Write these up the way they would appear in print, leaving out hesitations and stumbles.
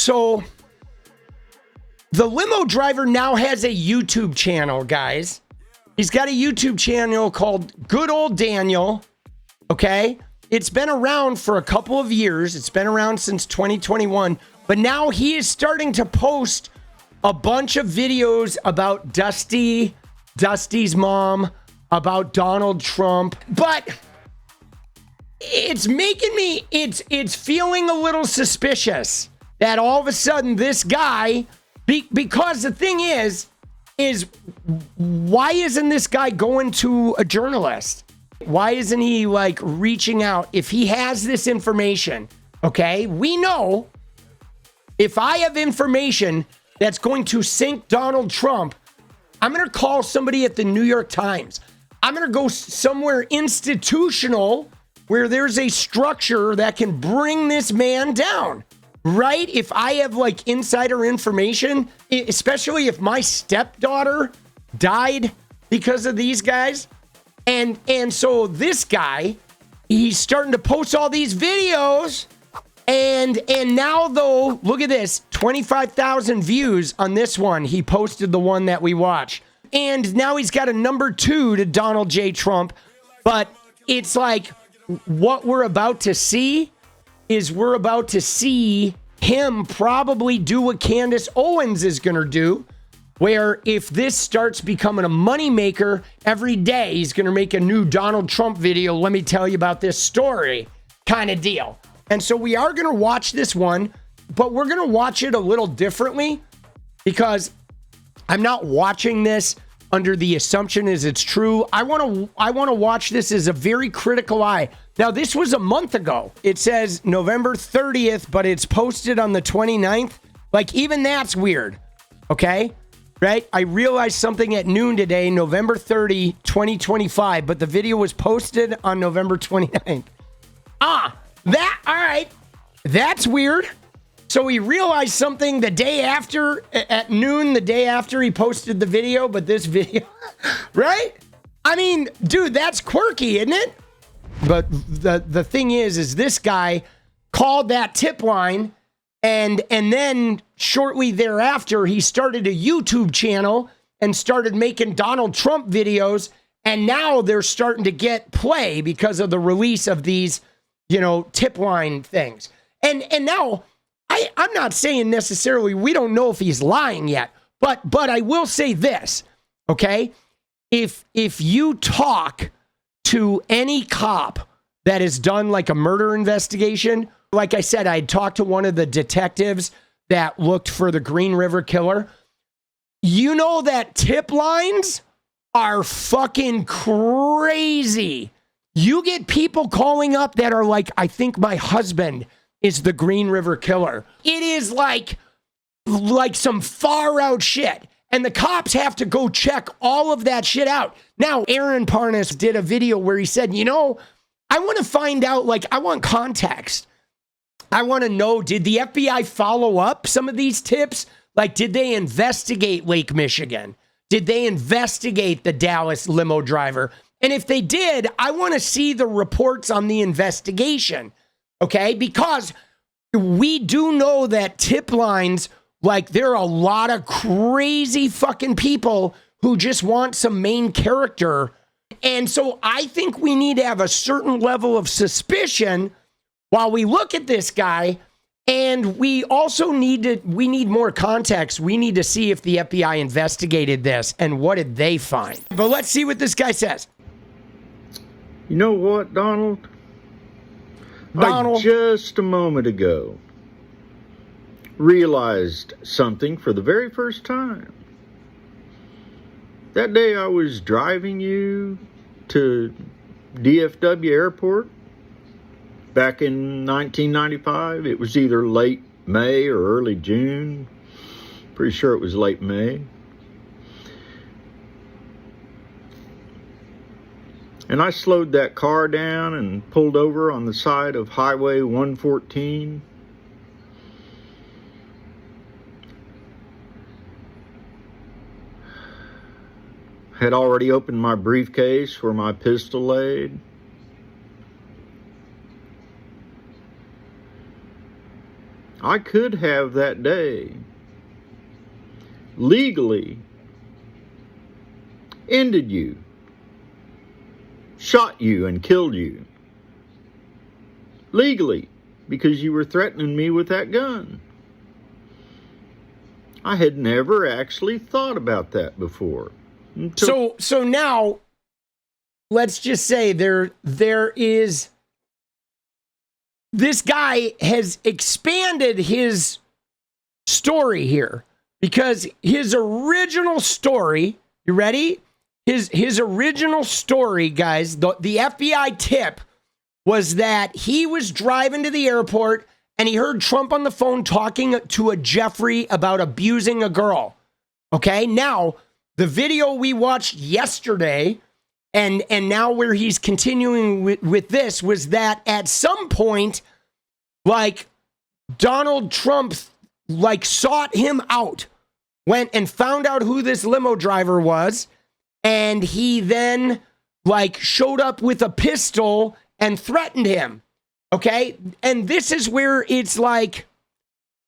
So the limo driver now has a YouTube channel, guys. He's got a YouTube channel called Good Old Daniel. Okay. It's been around for a couple of years. It's been around since 2021. But now he is starting to post a bunch of videos about Dusty's mom, about Donald Trump. But it's making me, it's feeling a little suspicious that all of a sudden this guy, because the thing is why isn't this guy going to a journalist? Why isn't he like reaching out? If he has this information, okay, we know if I have information that's going to sink Donald Trump, I'm going to call somebody at the New York Times. I'm going to go somewhere institutional where there's a structure that can bring this man down, right? If I have like insider information, especially if my stepdaughter died because of these guys. And so this guy, he's starting to post all these videos. And now, though, look at this, 25,000 views on this one. He posted the one that we watched. And now he's got a number 2 to Donald J. Trump. But it's like what we're about to see is we're about to see him probably do what Candace Owens is going to do, where if this starts becoming a moneymaker every day, he's going to make a new Donald Trump video. Let me tell you about this story kind of deal. And so we are going to watch this one, but we're going to watch it a little differently because I'm not watching this under the assumption is it's true. I want to watch this as a very critical eye. Now, this was a month ago. It says November 30th, but it's posted on the 29th. Like, even that's weird. Okay? Right? I realized something at noon today, November 30, 2025, but the video was posted on November 29th. All right. That's weird. So he realized something the day after, at noon, the day after he posted the video, but this video, right? I mean, dude, that's quirky, isn't it? But the thing is this guy called that tip line, and then shortly thereafter, he started a YouTube channel and started making Donald Trump videos, and now they're starting to get play because of the release of these, tip line things. And now, I'm not saying necessarily we don't know if he's lying yet, but I will say this, okay? If you talk to any cop that has done like a murder investigation, like I said, I talked to one of the detectives that looked for the Green River Killer. You know that tip lines are fucking crazy. You get people calling up that are like, I think my husband is the Green River Killer. It is like some far out shit. And the cops have to go check all of that shit out. Now, Aaron Parnas did a video where he said, I want to find out, I want context. I want to know, did the FBI follow up some of these tips? Did they investigate Lake Michigan? Did they investigate the Dallas limo driver? And if they did, I want to see the reports on the investigation. Okay, because we do know that tip lines, there are a lot of crazy fucking people who just want some main character. And so I think we need to have a certain level of suspicion while we look at this guy. And we also need more context. We need to see if the FBI investigated this and what did they find. But let's see what this guy says. You know what, Donald? I just a moment ago realized something for the very first time. That day I was driving you to DFW Airport back in 1995. It was either late May or early June. Pretty sure it was late May. And I slowed that car down and pulled over on the side of Highway 114. Had already opened my briefcase where my pistol laid. I could have that day legally ended you, shot you and killed you. Legally, because you were threatening me with that gun. I had never actually thought about that before. So now, let's just say there is, this guy has expanded his story here, because his original story, you ready? His original story, guys, the FBI tip was that he was driving to the airport and he heard Trump on the phone talking to a Jeffrey about abusing a girl. Okay, now the video we watched yesterday and now where he's continuing with this was that at some point, like, Donald Trump like sought him out, went and found out who this limo driver was, and he then like showed up with a pistol and threatened him. Okay? And this is where it's like,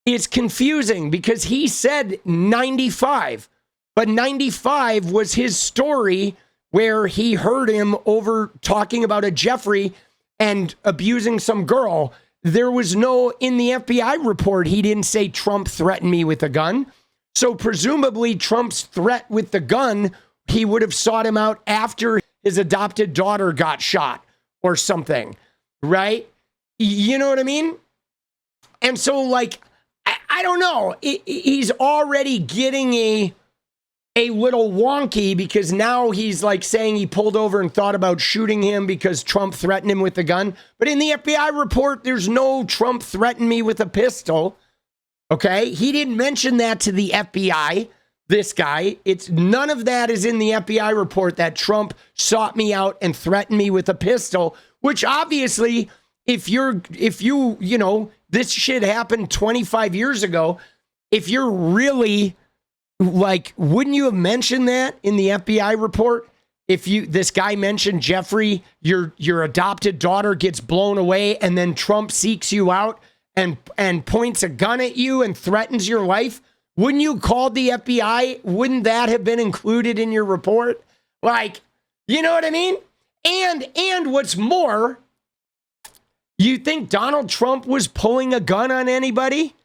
it's confusing because he said 95, but 95 was his story where he heard him over talking about a Jeffrey and abusing some girl. There was no, in the FBI report, he didn't say Trump threatened me with a gun. So presumably Trump's threat with the gun, he would have sought him out after his adopted daughter got shot or something, right? You know what I mean? And so, like, I don't know. He's already getting a little wonky because now he's like saying he pulled over and thought about shooting him because Trump threatened him with a gun. But in the FBI report, there's no Trump threatened me with a pistol. Okay? He didn't mention that to the FBI. This guy, it's none of that is in the FBI report that Trump sought me out and threatened me with a pistol, which obviously, if you know, this shit happened 25 years ago. If you're really like, wouldn't you have mentioned that in the FBI report? If this guy mentioned Jeffrey, your adopted daughter gets blown away and then Trump seeks you out and points a gun at you and threatens your life. Wouldn't you call the FBI? Wouldn't that have been included in your report? Like, you know what I mean? And what's more, you think Donald Trump was pulling a gun on anybody?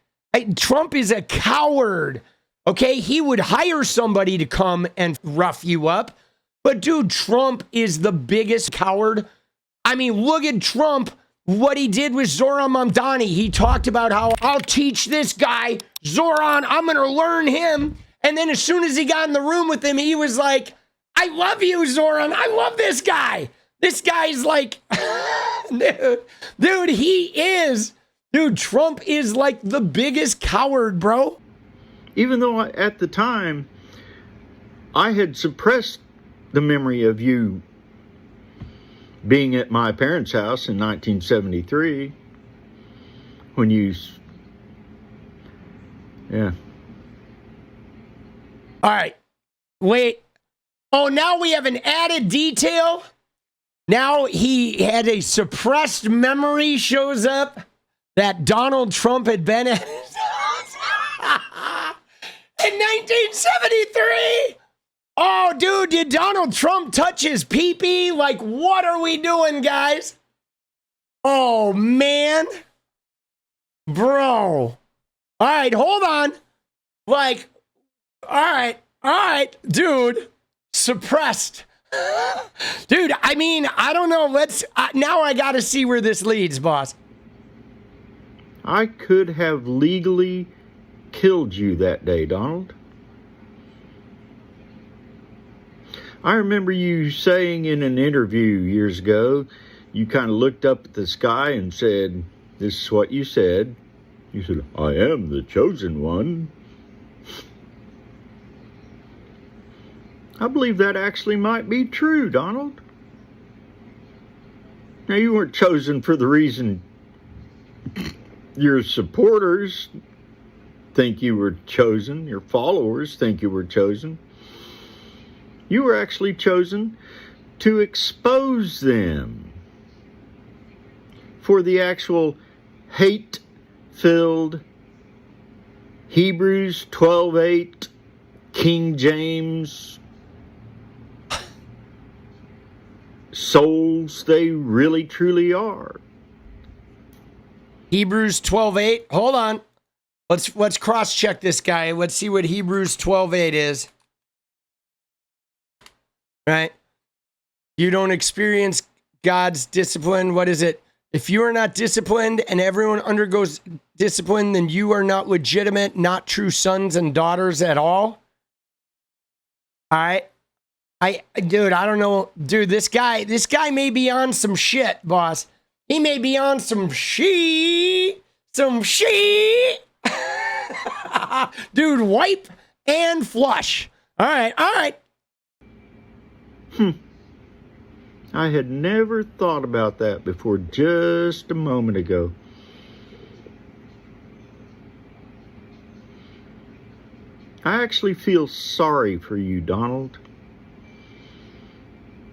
Trump is a coward. Okay, he would hire somebody to come and rough you up. But dude, Trump is the biggest coward. I mean, look at Trump. What he did with Zoran Mamdani. He talked about how I'll teach this guy, Zoran, I'm going to learn him. And then as soon as he got in the room with him, he was like, I love you, Zoran. I love this guy. This guy's like, dude, Trump is like the biggest coward, bro. Even though at the time, I had suppressed the memory of you being at my parents' house in 1973, when you, yeah. All right, wait. Oh, now we have an added detail. Now he had a suppressed memory shows up that Donald Trump had been at his house in 1973. Oh, dude, did Donald Trump touch his pee-pee? Like, what are we doing, guys? Oh, man. Bro. All right, hold on. Like, all right, dude. Suppressed. Dude, I mean, I don't know. Now I got to see where this leads, boss. I could have legally killed you that day, Donald. I remember you saying in an interview years ago, you kind of looked up at the sky and said, this is what you said. You said, I am the chosen one. I believe that actually might be true, Donald. Now, you weren't chosen for the reason your supporters think you were chosen, your followers think you were chosen. You were actually chosen to expose them for the actual hate-filled Hebrews 12:8, King James, souls they really truly are. Hebrews 12:8. Hold on. Let's cross-check this guy. Let's see what Hebrews 12:8 is. Right? You don't experience God's discipline. What is it? If you are not disciplined and everyone undergoes discipline, then you are not legitimate, not true sons and daughters at all. All right. Dude, I don't know. Dude, this guy may be on some shit, boss. He may be on some shit. Dude, wipe and flush. All right. I had never thought about that before just a moment ago. I actually feel sorry for you, Donald.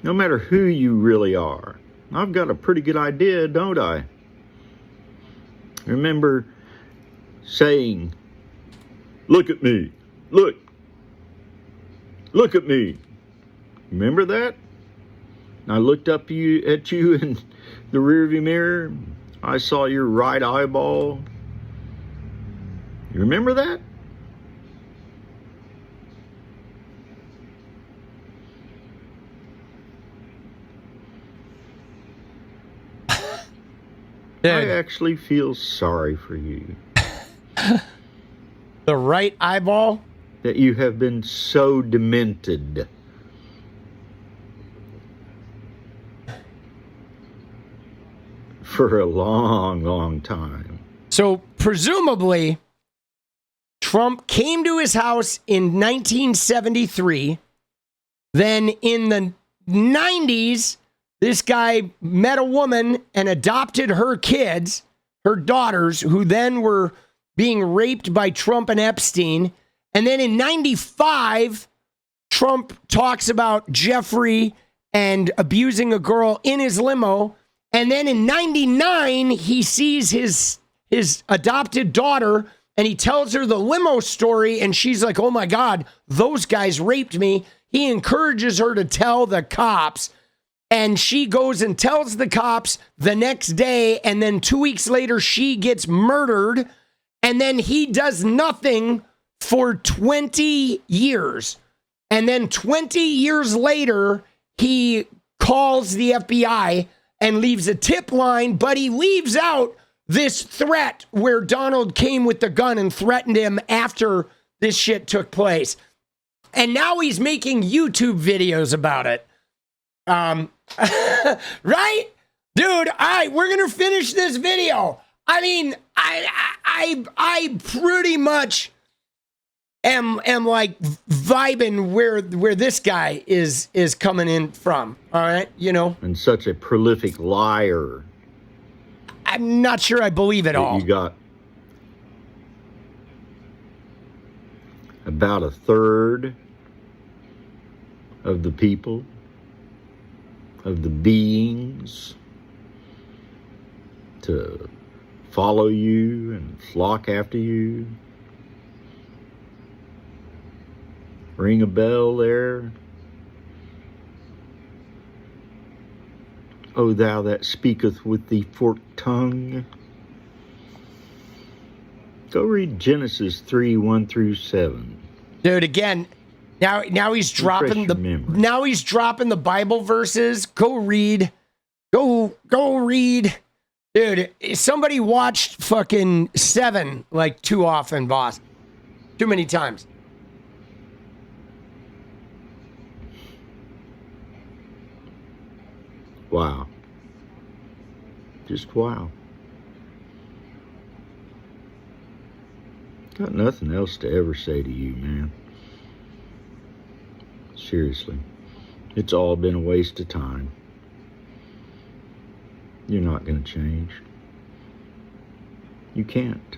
No matter who you really are. I've got a pretty good idea, don't I? Remember saying, "Look at me. Look at me." Remember that? I looked up at you in the rearview mirror. I saw your right eyeball. You remember that? Dude. I actually feel sorry for you. The right eyeball? That you have been so demented. For a long, long time. So presumably, Trump came to his house in 1973. Then in the 90s, this guy met a woman and adopted her kids, her daughters, who then were being raped by Trump and Epstein. And then in 95, Trump talks about Jeffrey and abusing a girl in his limo. And then in 99, he sees his adopted daughter and he tells her the limo story. And she's like, "Oh my God, those guys raped me." He encourages her to tell the cops. And she goes and tells the cops the next day. And then 2 weeks later, she gets murdered. And then he does nothing for 20 years. And then 20 years later, he calls the FBI and leaves a tip line, but he leaves out this threat where Donald came with the gun and threatened him after this shit took place. And now he's making YouTube videos about it. Right? Dude, all right, we're going to finish this video. I mean, I pretty much am like vibing where this guy is coming in from. All right, you know. And such a prolific liar. I'm not sure I believe it all. You got about a third of the people, of the beings, to follow you and flock after you. Ring a bell there? O thou that speaketh with the forked tongue. Go read Genesis 3:1-7. Dude, again, now he's dropping the Bible verses. Go read. Dude, somebody watched fucking Seven like too often, boss. Too many times. Wow. Just wow. Got nothing else to ever say to you, man. Seriously. It's all been a waste of time. You're not going to change. You can't.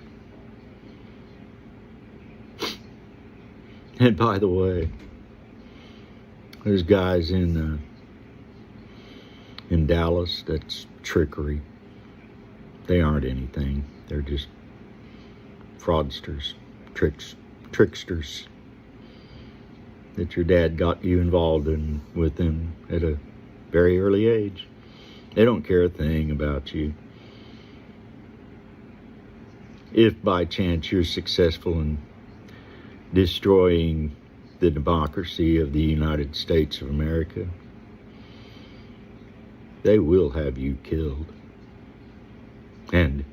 And by the way, there's guys in Dallas that's trickery. They aren't anything. They're just fraudsters, tricksters that your dad got you involved in with them at a very early age. They don't care a thing about you. If by chance you're successful in destroying the democracy of the United States of America, they will have you killed. And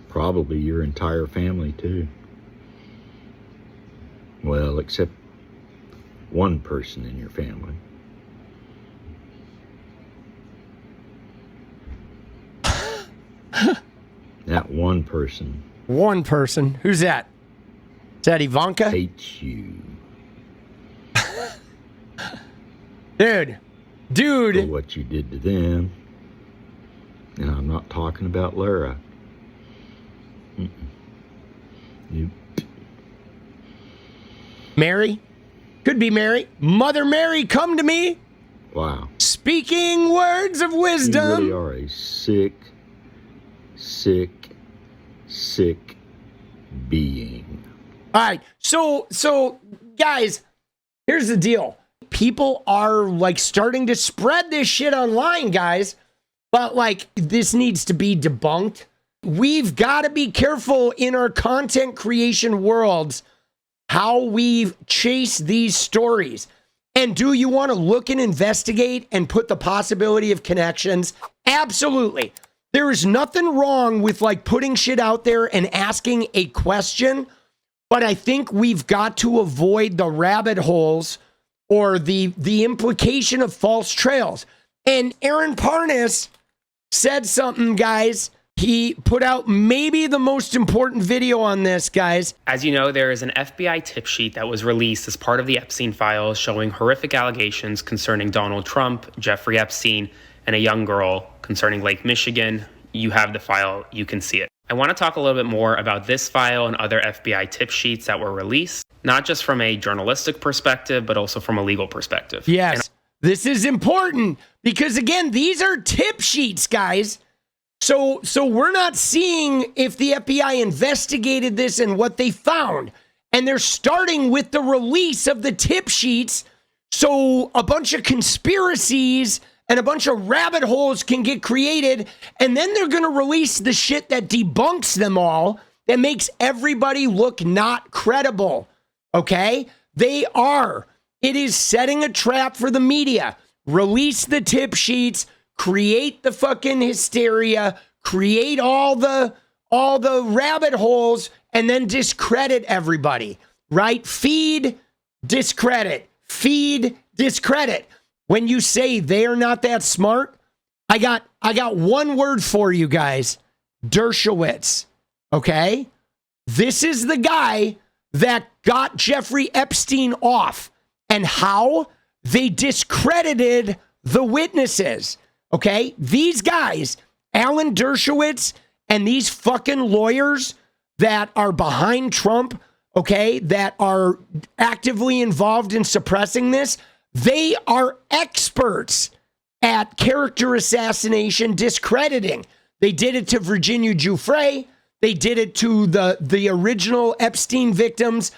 probably your entire family too. Well, except one person in your family. That one person. One person. Who's that? Is that Ivanka? Hates you. Dude. For what you did to them. And I'm not talking about Lara. You. Mary? Could be Mary. Mother Mary, come to me. Wow. Speaking words of wisdom. You really are a sick being. All right. So guys, here's the deal. People are like starting to spread this shit online, guys. But like, this needs to be debunked. We've got to be careful in our content creation worlds how we chase these stories. And do you want to look and investigate and put the possibility of connections? Absolutely. There is nothing wrong with like putting shit out there and asking a question. But I think we've got to avoid the rabbit holes or the implication of false trails. And Aaron Parnas said something, guys. He put out maybe the most important video on this, guys. As you know, there is an FBI tip sheet that was released as part of the Epstein files showing horrific allegations concerning Donald Trump, Jeffrey Epstein, and a young girl concerning Lake Michigan. You have the file, you can see it. I want to talk a little bit more about this file and other FBI tip sheets that were released, not just from a journalistic perspective, but also from a legal perspective. Yes, this is important because, again, these are tip sheets, guys. So we're not seeing if the FBI investigated this and what they found. And they're starting with the release of the tip sheets so a bunch of conspiracies and a bunch of rabbit holes can get created. And then they're going to release the shit that debunks them all, that makes everybody look not credible. Okay? They are. It is setting a trap for the media. Release the tip sheets, create the fucking hysteria, create all the rabbit holes, and then discredit everybody, right? Feed, discredit. Feed, discredit. When you say they are not that smart, I got one word for you guys. 𝗙𝗪𝗏. Okay? This is the guy that got Jeffrey Epstein off, and how they discredited the witnesses. Okay? These guys, Alan Dershowitz and these fucking lawyers that are behind Trump, okay, that are actively involved in suppressing this, they are experts at character assassination discrediting. They did it to Virginia Giuffre. They did it to the original Epstein victims,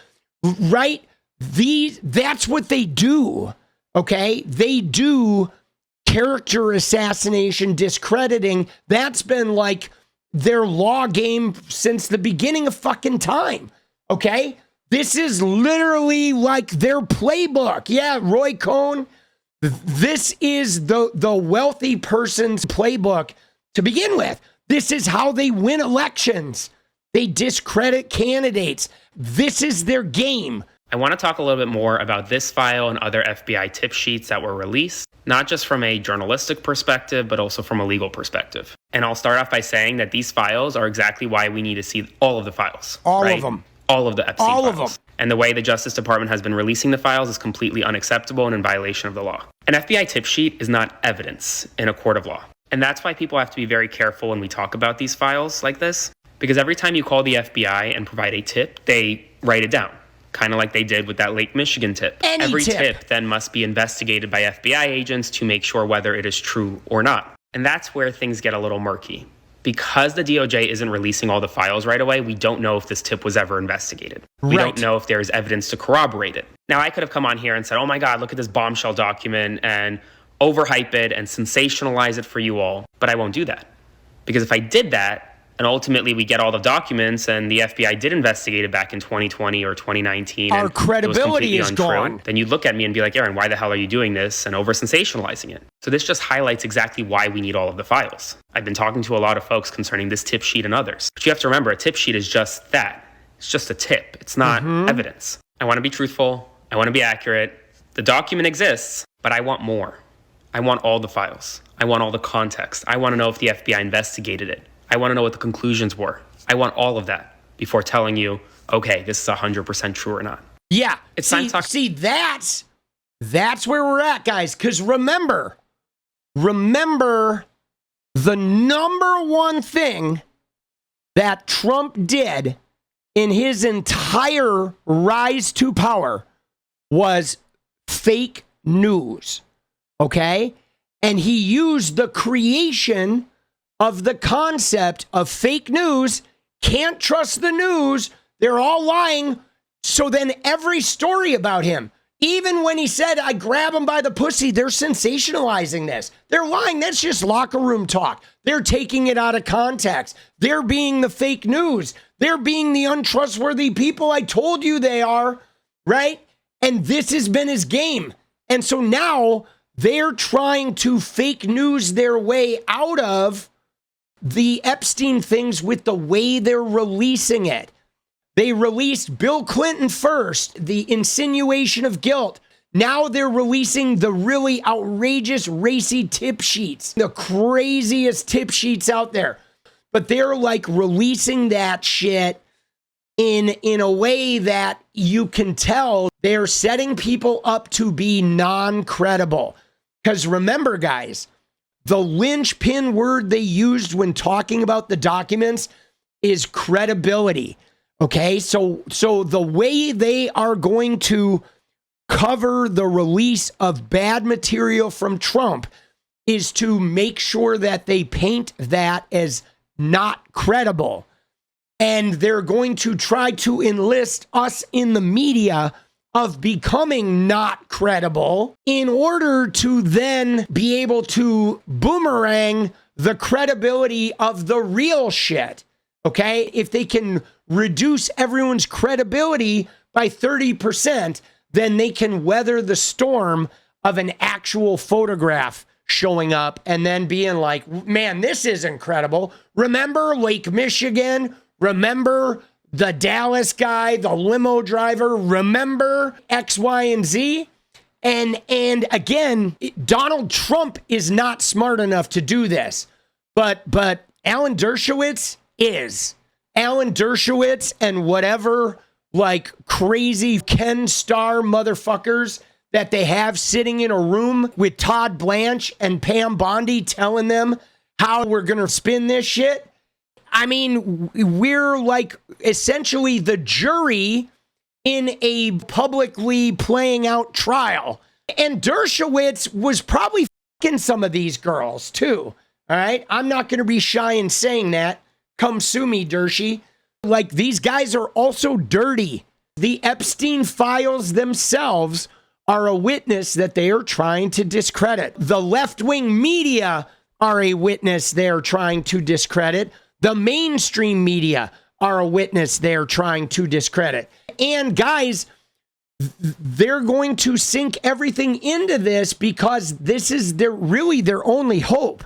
right? That's what they do, okay? They do character assassination discrediting. That's been like their law game since the beginning of fucking time, okay? This is literally like their playbook. Yeah, Roy Cohn. This is the wealthy person's playbook to begin with. This is how they win elections. They discredit candidates. This is their game. I want to talk a little bit more about this file and other FBI tip sheets that were released, not just from a journalistic perspective, but also from a legal perspective. And I'll start off by saying that these files are exactly why we need to see all of the files. All of them. All of the Epstein files. All of them. And the way the Justice Department has been releasing the files is completely unacceptable and in violation of the law. An FBI tip sheet is not evidence in a court of law. And that's why people have to be very careful when we talk about these files like this, because every time you call the FBI and provide a tip, they write it down, kind of like they did with that Lake Michigan tip. Every tip then must be investigated by FBI agents to make sure whether it is true or not. And that's where things get a little murky, Because the DOJ isn't releasing all the files right away, we don't know if this tip was ever investigated. We don't know if there's evidence to corroborate it. Now, I could have come on here and said, oh my God, look at this bombshell document and overhype it and sensationalize it for you all. But I won't do that. Because if I did that, and ultimately we get all the documents and the FBI did investigate it back in 2020 or 2019. Our credibility is gone. Then you'd look at me and be like, Aaron, why the hell are you doing this and over sensationalizing it? So this just highlights exactly why we need all of the files. I've been talking to a lot of folks concerning this tip sheet and others. But you have to remember, a tip sheet is just that. It's just a tip. It's not evidence. I want to be truthful. I want to be accurate. The document exists, but I want more. I want all the files. I want all the context. I want to know if the FBI investigated it. I want to know what the conclusions were. I want all of that before telling you, okay, this is 100% true or not. Yeah. It's time to talk. See, that's where we're at, guys. Because remember, the number one thing that Trump did in his entire rise to power was fake news. Okay? And he used the creation of the concept of fake news. Can't trust the news. They're all lying. So then every story about him, even when he said, I grab him by the pussy, they're sensationalizing this. They're lying. That's just locker room talk. They're taking it out of context. They're being the fake news. They're being the untrustworthy people I told you they are, right? And this has been his game. And so now they're trying to fake news their way out of the Epstein things with the way they're releasing it. They released Bill Clinton first, the insinuation of guilt. Now they're releasing the really outrageous, racy tip sheets, the craziest tip sheets out there. But they're like releasing that shit in a way that you can tell they're setting people up to be non-credible. Because remember, guys, the linchpin word they used when talking about the documents is credibility. Okay, so the way they are going to cover the release of bad material from Trump is to make sure that they paint that as not credible. And they're going to try to enlist us in the media of becoming not credible in order to then be able to boomerang the credibility of the real shit. Okay? If they can reduce everyone's credibility by 30%, then they can weather the storm of an actual photograph showing up and then being like, man, this is incredible. Remember Lake Michigan? Remember the Dallas guy, the limo driver? Remember X, Y, and Z? And again, Donald Trump is not smart enough to do this, but Alan Dershowitz is. Alan Dershowitz and whatever like crazy Ken Starr motherfuckers that they have sitting in a room with Todd Blanche and Pam Bondi telling them how we're going to spin this shit. I mean, we're like essentially the jury in a publicly playing out trial. And Dershowitz was probably fucking some of these girls too. All right. I'm not going to be shy in saying that. Come sue me, 𝗙𝗫𝗍. Like, these guys are also dirty. The Epstein files themselves are a witness that they are trying to discredit. The left-wing media are a witness they're trying to discredit. The mainstream media are a witness they're trying to discredit. And guys, they're going to sink everything into this because this is really their only hope.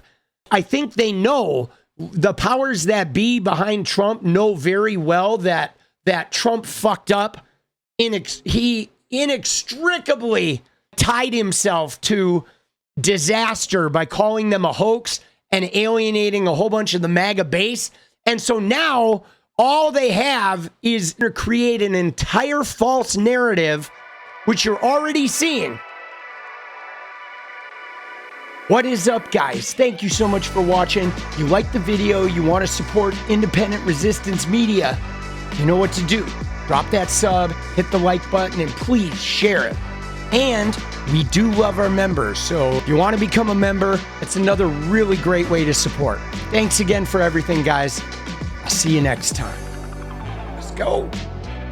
I think they know, the powers that be behind Trump know very well that Trump fucked up. He inextricably tied himself to disaster by calling them a hoax and alienating a whole bunch of the MAGA base. And so now all they have is to create an entire false narrative, which you're already seeing. What is up, guys? Thank you so much for watching. You like the video, you want to support independent resistance media, you know what to do. Drop that sub, hit the like button, and please share it. And we do love our members. So if you want to become a member, it's another really great way to support. Thanks again for everything, guys. I'll see you next time. Let's go.